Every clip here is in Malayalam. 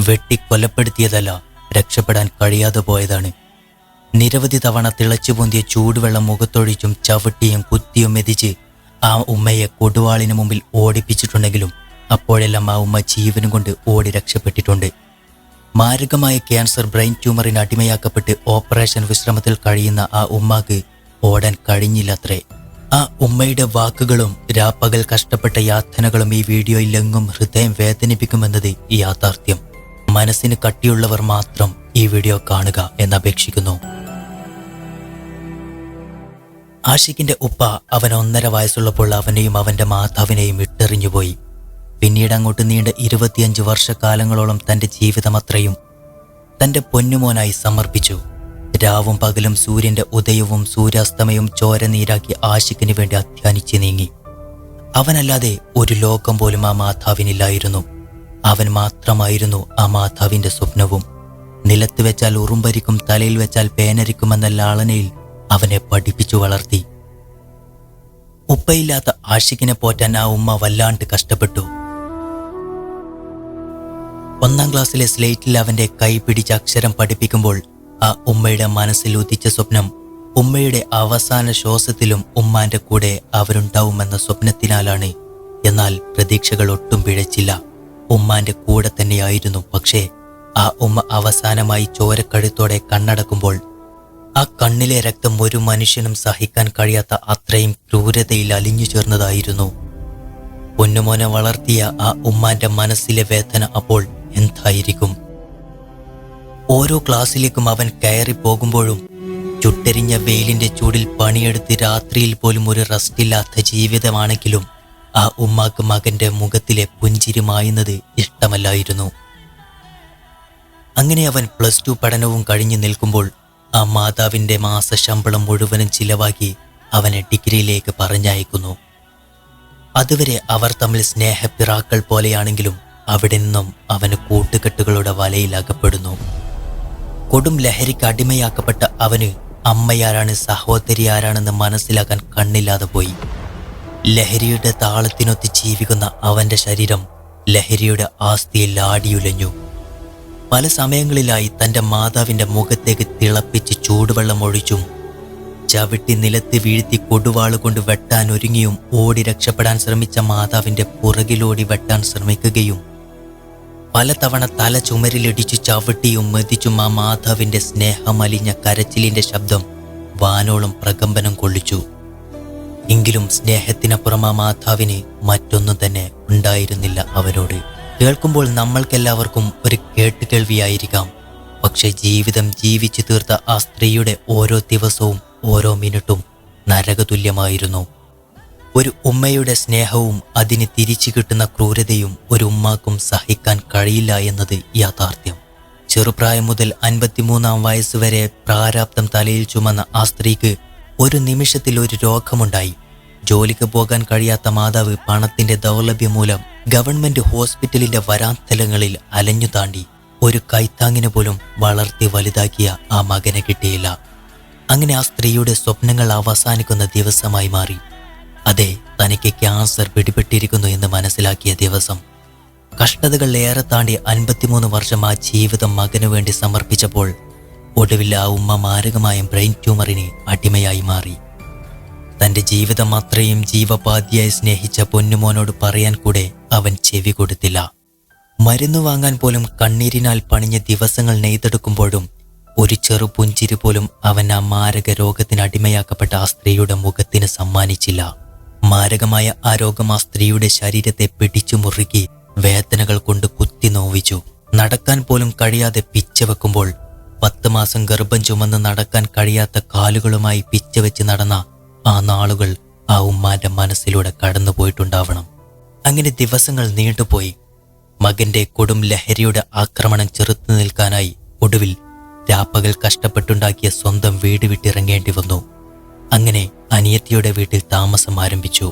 വെട്ടിക്കൊലപ്പെടുത്തിയതല്ല, രക്ഷപ്പെടാൻ കഴിയാതെ പോയതാണ്. നിരവധി തവണ തിളച്ചുപൊന്തിയ ചൂടുവെള്ളം മുഖത്തൊഴിച്ചും ചവിട്ടിയും കുത്തിയും മെതിച്ച് ആ ഉമ്മയെ കൊടുവാളിന് മുമ്പിൽ ഓടിപ്പിച്ചിട്ടുണ്ടെങ്കിലും അപ്പോഴെല്ലാം ആ ഉമ്മ ജീവനും കൊണ്ട് ഓടി രക്ഷപ്പെട്ടിട്ടുണ്ട്. മാരകമായ ക്യാൻസർ ബ്രെയിൻ ട്യൂമറിന് അടിമയാക്കപ്പെട്ട് ഓപ്പറേഷൻ വിശ്രമത്തിൽ കഴിയുന്ന ആ ഉമ്മാക്ക് ഓടാൻ കഴിഞ്ഞില്ലത്രേ. ആ ഉമ്മയുടെ വാക്കുകളും രാപ്പകൽ കഷ്ടപ്പെട്ട യാതനകളും ഈ വീഡിയോയിലെങ്ങും ഹൃദയം വേദനിപ്പിക്കുമെന്നത് യാഥാർത്ഥ്യം. മനസ്സിന് കട്ടിയുള്ളവർ മാത്രം ഈ വീഡിയോ കാണുക എന്നപേക്ഷിക്കുന്നു. ആഷിഖിന്റെ ഉപ്പ അവൻ 1.5 വയസ്സുള്ളപ്പോൾ അവനെയും അവന്റെ മാതാവിനെയും ഇട്ടെറിഞ്ഞുപോയി. പിന്നീട് അങ്ങോട്ട് നീണ്ട 25 വർഷക്കാലങ്ങളോളം തന്റെ ജീവിതമത്രയും തന്റെ പൊന്നുമോനായി സമർപ്പിച്ചു. രാവും പകലും സൂര്യന്റെ ഉദയവും സൂര്യാസ്തമയവും ചോരനീരാക്കി ആഷിഖിന് വേണ്ടി അധ്വാനിച്ച് നീങ്ങി. അവനല്ലാതെ ഒരു ലോകം പോലും ആ മാതാവിനില്ലായിരുന്നു. അവൻ മാത്രമായിരുന്നു ആ മാതാവിന്റെ സ്വപ്നവും. നിലത്ത് വെച്ചാൽ ഉറുമ്പരിക്കും, തലയിൽ വെച്ചാൽ പേനരിക്കുമെന്ന ലാളനയിൽ അവനെ പഠിപ്പിച്ചു വളർത്തി. ഉപ്പയില്ലാത്ത ആഷിഖിനെ പോറ്റാൻ ആ ഉമ്മ വല്ലാണ്ട് കഷ്ടപ്പെട്ടു. 1ാം ക്ലാസ്സിലെ സ്ലേറ്റിൽ അവന്റെ കൈ പിടിച്ച് അക്ഷരം പഠിപ്പിക്കുമ്പോൾ ആ ഉമ്മയുടെ മനസ്സിൽ ഉദിച്ച സ്വപ്നം ഉമ്മയുടെ അവസാന ശ്വാസത്തിലും ഉമ്മാന്റെ കൂടെ അവരുണ്ടാവുമെന്ന സ്വപ്നത്തിനാലാണ്. എന്നാൽ പ്രതീക്ഷകൾ ഒട്ടും പിഴച്ചില്ല. ഉമ്മാന്റെ കൂടെ തന്നെയായിരുന്നു. പക്ഷേ ആ ഉമ്മ അവസാനമായി ചോരക്കഴുത്തോടെ കണ്ണടക്കുമ്പോൾ ആ കണ്ണിലെ രക്തം ഒരു മനുഷ്യനും സഹിക്കാൻ കഴിയാത്ത അത്രയും ക്രൂരതയിൽ അലിഞ്ഞു ചേർന്നതായിരുന്നു. പൊന്നുമോനെ വളർത്തിയ ആ ഉമ്മാന്റെ മനസ്സിലെ വേദന അപ്പോൾ എന്തായിരിക്കും? ഓരോ ക്ലാസ്സിലേക്കും അവൻ കയറി പോകുമ്പോഴും ചുട്ടെരിഞ്ഞ വെയിലിന്റെ ചൂടിൽ പണിയെടുത്ത് രാത്രിയിൽ പോലും ഒരു റെസ്റ്റില്ലാത്ത ജീവിതമാണെങ്കിലും ആ ഉമ്മാക്ക് മകന്റെ മുഖത്തിലെ പുഞ്ചിരി മായുന്നത് ഇഷ്ടമല്ലായിരുന്നു. അങ്ങനെ അവൻ +2 പഠനവും കഴിഞ്ഞു നിൽക്കുമ്പോൾ ആ മാതാവിന്റെ മാസശമ്പളം മുഴുവനും ചിലവാക്കി അവനെ ഡിഗ്രിയിലേക്ക് പറഞ്ഞയക്കുന്നു. അതുവരെ അവർ തമ്മിൽ സ്നേഹപ്പിറാക്കൾ പോലെയാണെങ്കിലും അവിടെ നിന്നും അവന് കൂട്ടുകെട്ടുകളുടെ വലയിൽ അകപ്പെടുന്നു. കൊടും ലഹരിക്ക് അടിമയാക്കപ്പെട്ട അവന് അമ്മയാരാണ്, സഹോദരി ആരാണെന്ന് മനസ്സിലാക്കാൻ കണ്ണില്ലാതെ പോയി. ലഹരിയുടെ താളത്തിനൊത്ത് ജീവിക്കുന്ന അവന്റെ ശരീരം ലഹരിയുടെ ആസ്തിയിൽ ആടിയുലഞ്ഞു. പല സമയങ്ങളിലായി തന്റെ മാതാവിന്റെ മുഖത്തേക്ക് തിളപ്പിച്ച് ചൂടുവെള്ളം ഒഴിച്ചും ചവിട്ടി നിലത്ത് വീഴ്ത്തി കൊടുവാളുകൊണ്ട് വെട്ടാൻ ഒരുങ്ങിയും ഓടി രക്ഷപ്പെടാൻ ശ്രമിച്ച മാതാവിന്റെ പുറകിലോടി വെട്ടാൻ ശ്രമിക്കുകയും പലതവണ തല ചുമരിലിടിച്ചു ചവിട്ടിയും മെതിച്ചും ആ മാതാവിന്റെ സ്നേഹമലിഞ്ഞ കരച്ചിലിന്റെ ശബ്ദം വാനോളം പ്രകമ്പനം കൊള്ളിച്ചു. എങ്കിലും സ്നേഹത്തിനപ്പുറം ആ മാതാവിന് മറ്റൊന്നും തന്നെ ഉണ്ടായിരുന്നില്ല അവരോട്. കേൾക്കുമ്പോൾ നമ്മൾക്കെല്ലാവർക്കും ഒരു കേട്ടുകേൾവിയായിരിക്കാം. പക്ഷെ ജീവിതം ജീവിച്ചു തീർത്ത ആ സ്ത്രീയുടെ ഓരോ ദിവസവും ഓരോ മിനിറ്റും നരകതുല്യമായിരുന്നു. ഒരു ഉമ്മയുടെ സ്നേഹവും അതിന് തിരിച്ചു കിട്ടുന്ന ക്രൂരതയും ഒരു ഉമ്മാക്കും സഹിക്കാൻ കഴിയില്ല എന്നത് യാഥാർത്ഥ്യം. ചെറുപ്രായം മുതൽ 53ാം വയസ്സുവരെ പ്രാരാബ്ദം തലയിൽ ചുമന്ന ആ സ്ത്രീക്ക് ഒരു നിമിഷത്തിൽ ഒരു രോഗമുണ്ടായി. ജോലിക്ക് പോകാൻ കഴിയാത്ത മാതാവ് പണത്തിന്റെ ദൗർലഭ്യം മൂലം ഗവൺമെന്റ് ഹോസ്പിറ്റലിന്റെ വരാന്തലങ്ങളിൽ അലഞ്ഞു താണ്ടി ഒരു കൈത്താങ്ങിന് പോലും വളർത്തി വലുതാക്കിയ ആ മകനെ കിട്ടിയില്ല. അങ്ങനെ ആ സ്ത്രീയുടെ സ്വപ്നങ്ങൾ അവസാനിക്കുന്ന ദിവസമായി മാറി. അതെ, തനിക്ക് ക്യാൻസർ പിടിപെട്ടിരിക്കുന്നു എന്ന് മനസ്സിലാക്കിയ ദിവസം. കഷ്ടതകൾ ഏറെ താണ്ടി 53 വർഷം ആ ജീവിതം മകനു വേണ്ടി സമർപ്പിച്ചപ്പോൾ ഒടുവിൽ ആ ഉമ്മ മാരകമായ ബ്രെയിൻ ട്യൂമറിന് അടിമയായി മാറി. തന്റെ ജീവിതം അത്രയും ജീവപാതിയായി സ്നേഹിച്ച പൊന്നുമോനോട് പറയാൻ കൂടെ അവൻ ചെവി കൊടുത്തില്ല. മരുന്ന് വാങ്ങാൻ പോലും കണ്ണീരിനാൽ പണിഞ്ഞ ദിവസങ്ങൾ നെയ്തെടുക്കുമ്പോഴും ഒരു ചെറു പുഞ്ചിരി പോലും അവൻ ആ മാരക രോഗത്തിന് അടിമയാക്കപ്പെട്ട ആ സ്ത്രീയുടെ മുഖത്തിന് സമ്മാനിച്ചില്ല. മാരകമായ ആ രോഗം ആ സ്ത്രീയുടെ ശരീരത്തെ പിടിച്ചു മുറുക്കി വേദനകൾ കൊണ്ട് കുത്തി നോവിച്ചു. നടക്കാൻ പോലും കഴിയാതെ പിച്ചവെക്കുമ്പോൾ 10 മാസം ഗർഭം ചുമന്ന് നടക്കാൻ കഴിയാത്ത കാലുകളുമായി പിച്ചവെച്ച് നടന്ന ആ നാളുകൾ ആ ഉമ്മാന്റെ മനസ്സിലൂടെ കടന്നുപോയിട്ടുണ്ടാവണം. അങ്ങനെ ദിവസങ്ങൾ നീണ്ടുപോയി. മകന്റെ കൊടും ലഹരിയുടെ ആക്രമണം ചെറുത്തു നിൽക്കാനായി ഒടുവിൽ രാപ്പകൽ കഷ്ടപ്പെട്ടുണ്ടാക്കിയ സ്വന്തം വീട് വിട്ടിറങ്ങേണ്ടി വന്നു. അങ്ങനെ അനിയത്തിയുടെ വീട്ടിൽ താമസം ആരംഭിച്ചു.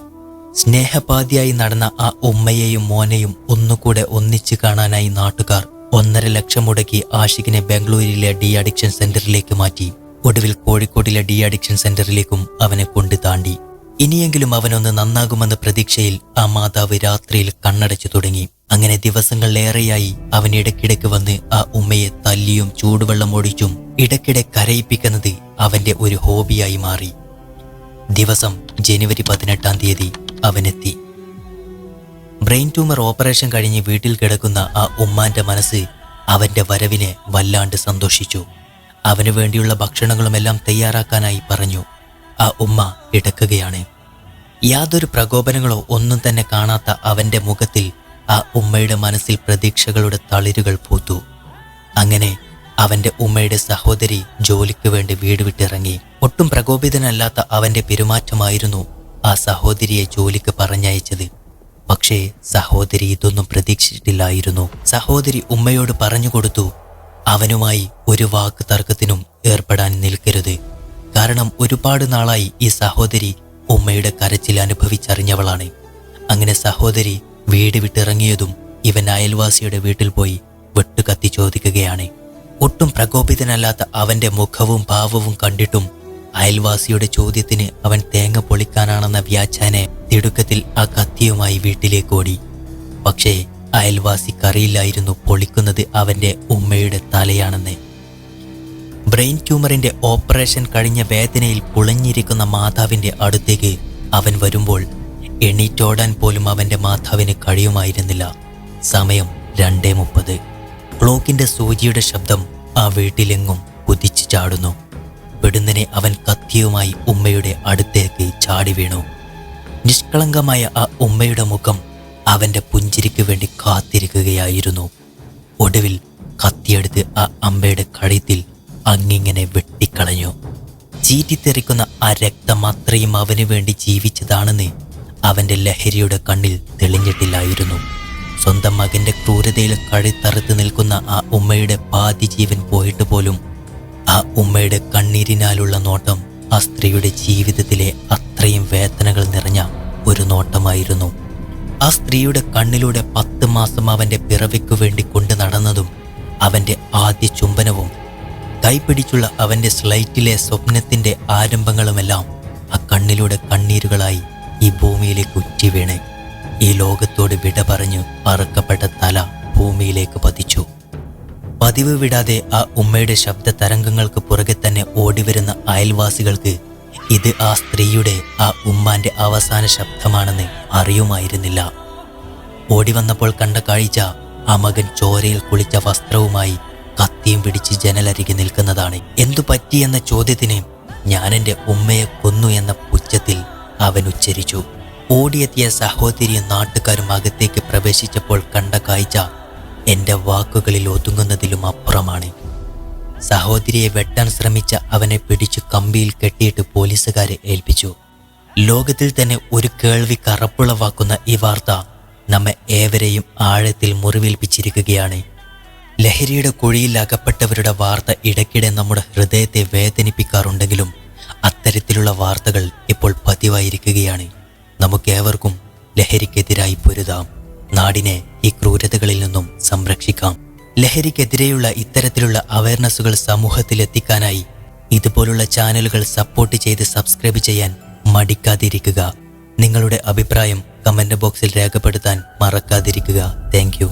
സ്നേഹപാതിയായി നടന്ന ആ ഉമ്മയെയും മോനെയും ഒന്നുകൂടെ ഒന്നിച്ചു കാണാനായി നാട്ടുകാർ 1.5 ലക്ഷം മുടക്കി ആഷിഖിനെ ബാംഗ്ലൂരിലെ ഡി അഡിക്ഷൻ സെന്ററിലേക്ക് മാറ്റി. ഒടുവിൽ കോഴിക്കോടിലെ ഡി അഡിക്ഷൻ സെന്ററിലേക്കും അവനെ കൊണ്ടു താണ്ടി. ഇനിയെങ്കിലും അവനൊന്ന് നന്നാകുമെന്ന പ്രതീക്ഷയിൽ ആ മാതാവ് രാത്രിയിൽ കണ്ണടച്ചു തുടങ്ങി. അങ്ങനെ ദിവസങ്ങളിലേറെയായി അവൻ ഇടയ്ക്കിടയ്ക്ക് വന്ന് ആ ഉമ്മയെ തല്ലിയും ചൂടുവെള്ളം ഒഴിച്ചും ഇടയ്ക്കിടെ കരയിപ്പിക്കുന്നത് അവന്റെ ഒരു ഹോബിയായി മാറി. ദിവസം ജനുവരി 18-ാം തീയതി അവനെത്തി. ബ്രെയിൻ ട്യൂമർ ഓപ്പറേഷൻ കഴിഞ്ഞ് വീട്ടിൽ കിടക്കുന്ന ആ ഉമ്മാന്റെ മനസ്സ് അവന്റെ വരവിനെ വല്ലാണ്ട് സന്തോഷിച്ചു. അവന് വേണ്ടിയുള്ള ഭക്ഷണങ്ങളുമെല്ലാം തയ്യാറാക്കാനായി പറഞ്ഞു. ആ ഉമ്മ കിടക്കുകയാണ്. യാതൊരു പ്രകോപനങ്ങളോ ഒന്നും തന്നെ കാണാത്ത അവന്റെ മുഖത്തിൽ ആ ഉമ്മയുടെ മനസ്സിൽ പ്രതീക്ഷകളുടെ തളിരുകൾ പൂത്തു. അങ്ങനെ അവന്റെ ഉമ്മയുടെ സഹോദരി ജോലിക്ക് വേണ്ടി വീട് വിട്ടിറങ്ങി. ഒട്ടും പ്രകോപിതനല്ലാത്ത അവന്റെ പെരുമാറ്റമായിരുന്നു ആ സഹോദരിയെ ജോലിക്ക് പറഞ്ഞയച്ചത്. പക്ഷേ സഹോദരി ഇതൊന്നും പ്രതീക്ഷിച്ചിട്ടില്ലായിരുന്നു. സഹോദരി ഉമ്മയോട് പറഞ്ഞുകൊടുത്തു, അവനുമായി ഒരു വാക്ക് തർക്കത്തിനും ഏർപ്പെടാൻ നിൽക്കരുത്. കാരണം ഒരുപാട് നാളായി ഈ സഹോദരി ഉമ്മയുടെ കരച്ചിൽ അനുഭവിച്ചറിഞ്ഞവളാണ്. അങ്ങനെ സഹോദരി വീട് വിട്ടിറങ്ങിയതും ഇവൻ അയൽവാസിയുടെ വീട്ടിൽ പോയി വെട്ടുകത്തി ചോദിക്കുകയാണ്. ഒട്ടും പ്രകോപിതനല്ലാത്ത അവന്റെ മുഖവും ഭാവവും കണ്ടിട്ടും അയൽവാസിയുടെ ചോദ്യത്തിന് അവൻ തേങ്ങ പൊളിക്കാനാണെന്ന വ്യാഖ്യാനെ തിടുക്കത്തിൽ ആ കത്തിയുമായി വീട്ടിലേക്ക് ഓടി. പക്ഷേ അയൽവാസിക്കറിയില്ലായിരുന്നു പൊളിക്കുന്നത് അവന്റെ ഉമ്മയുടെ തലയാണെന്ന്. ബ്രെയിൻ ട്യൂമറിന്റെ ഓപ്പറേഷൻ കഴിഞ്ഞ വേദനയിൽ പുളഞ്ഞിരിക്കുന്ന മാതാവിന്റെ അടുത്തേക്ക് അവൻ വരുമ്പോൾ എണീറ്റോടാൻ പോലും അവന്റെ മാതാവിന് കഴിയുമായിരുന്നില്ല. സമയം 2:30. ക്ലോക്കിന്റെ സൂചിയുടെ ശബ്ദം ആ വീട്ടിലെങ്ങും കുതിച്ചു ചാടുന്നു. പെടുന്നനെ അവൻ കത്തിയുമായി ഉമ്മയുടെ അടുത്തേക്ക് ചാടി വീണു. നിഷ്കളങ്കമായ ആ ഉമ്മയുടെ മുഖം അവന്റെ പുഞ്ചിരിക്ക് വേണ്ടി കാത്തിരിക്കുകയായിരുന്നു. ഒടുവിൽ കത്തിയെടുത്ത് ആ അമ്മയുടെ കഴുത്തിൽ അങ്ങിങ്ങനെ വെട്ടിക്കളഞ്ഞു. ചീറ്റിത്തെറിക്കുന്ന ആ രക്തം അത്രയും അവന് വേണ്ടി ജീവിച്ചതാണെന്ന് അവന്റെ ലഹരിയുടെ കണ്ണിൽ തെളിഞ്ഞിട്ടില്ലായിരുന്നു. സ്വന്തം മകന്റെ ക്രൂരതയിൽ കഴുത്തറുത്ത് നിൽക്കുന്ന ആ ഉമ്മയുടെ പാതി ജീവൻ പോയിട്ട് പോലും ആ ഉമ്മയുടെ കണ്ണീരിനാലുള്ള നോട്ടം ആ സ്ത്രീയുടെ ജീവിതത്തിലെ അത്രയും വേദനകൾ നിറഞ്ഞ ഒരു നോട്ടമായിരുന്നു. ആ സ്ത്രീയുടെ കണ്ണിലൂടെ 10 മാസം അവന്റെ പിറവിക്കു വേണ്ടി കൊണ്ടു നടന്നതും അവന്റെ ആദ്യ ചുംബനവും കൈപിടിച്ചുള്ള അവന്റെ സ്ലൈറ്റിലെ സ്വപ്നത്തിന്റെ ആരംഭങ്ങളുമെല്ലാം ആ കണ്ണിലൂടെ കണ്ണീരുകളായി ഈ ഭൂമിയിലേക്ക് ഉറ്റി വീണ് ഈ ലോകത്തോട് വിട പറഞ്ഞു അറുക്കപ്പെട്ട തല ഭൂമിയിലേക്ക് പതിച്ചു. പതിവ് വിടാതെ ആ ഉമ്മയുടെ ശബ്ദ തരംഗങ്ങൾക്ക് പുറകെ തന്നെ ഓടിവരുന്ന അയൽവാസികൾക്ക് ഇത് ആ സ്ത്രീയുടെ, ആ ഉമ്മാന്റെ അവസാന ശബ്ദമാണെന്ന് അറിയുമായിരുന്നില്ല. ഓടിവന്നപ്പോൾ കണ്ട കാഴ്ച ആ മകൻ ചോരയിൽ കുളിച്ച വസ്ത്രവുമായി കത്തിയും പിടിച്ച് ജനലരികെ നിൽക്കുന്നതാണ്. എന്തു പറ്റിയെന്ന ചോദ്യത്തിന് ഞാൻ എൻ്റെ ഉമ്മയെ കൊന്നു എന്ന പുച്ഛത്തിൽ അവൻ ഉച്ചരിച്ചു. ഓടിയെത്തിയ സഹോദരിയും നാട്ടുകാരും അകത്തേക്ക് പ്രവേശിച്ചപ്പോൾ കണ്ട കാഴ്ച എൻ്റെ വാക്കുകളിൽ ഒതുങ്ങുന്നതിലും അപ്പുറമാണ്. സഹോദരിയെ വെട്ടാൻ ശ്രമിച്ച അവനെ പിടിച്ചു കമ്പിയിൽ കെട്ടിയിട്ട് പോലീസുകാരെ ഏൽപ്പിച്ചു. ലോകത്തിൽ തന്നെ ഒരു കേൾവി കറപ്പുളവാക്കുന്ന ഈ വാർത്ത നമ്മെ ഏവരെയും ആഴത്തിൽ മുറിവേൽപ്പിച്ചിരിക്കുകയാണ്. ലഹരിയുടെ കുഴിയിൽ അകപ്പെട്ടവരുടെ വാർത്ത ഇടയ്ക്കിടെ നമ്മുടെ ഹൃദയത്തെ വേദനിപ്പിക്കാറുണ്ടെങ്കിലും അത്തരത്തിലുള്ള വാർത്തകൾ ഇപ്പോൾ പതിവായിരിക്കുകയാണ്. നമുക്കേവർക്കും ലഹരിക്കെതിരായി പൊരുതാം. നാടിനെ ഈ ക്രൂരതകളിൽ നിന്നും സംരക്ഷിക്കാം. ലഹരിക്കെതിരെയുള്ള ഇത്തരത്തിലുള്ള അവയർനെസ്സുകൾ സമൂഹത്തിലെത്തിക്കാനായി ഇതുപോലുള്ള ചാനലുകൾ സപ്പോർട്ട് ചെയ്ത് സബ്സ്ക്രൈബ് ചെയ്യാൻ മടിക്കാതിരിക്കുക. നിങ്ങളുടെ അഭിപ്രായം കമന്റ് ബോക്സിൽ രേഖപ്പെടുത്താൻ മറക്കാതിരിക്കുക. Thank you.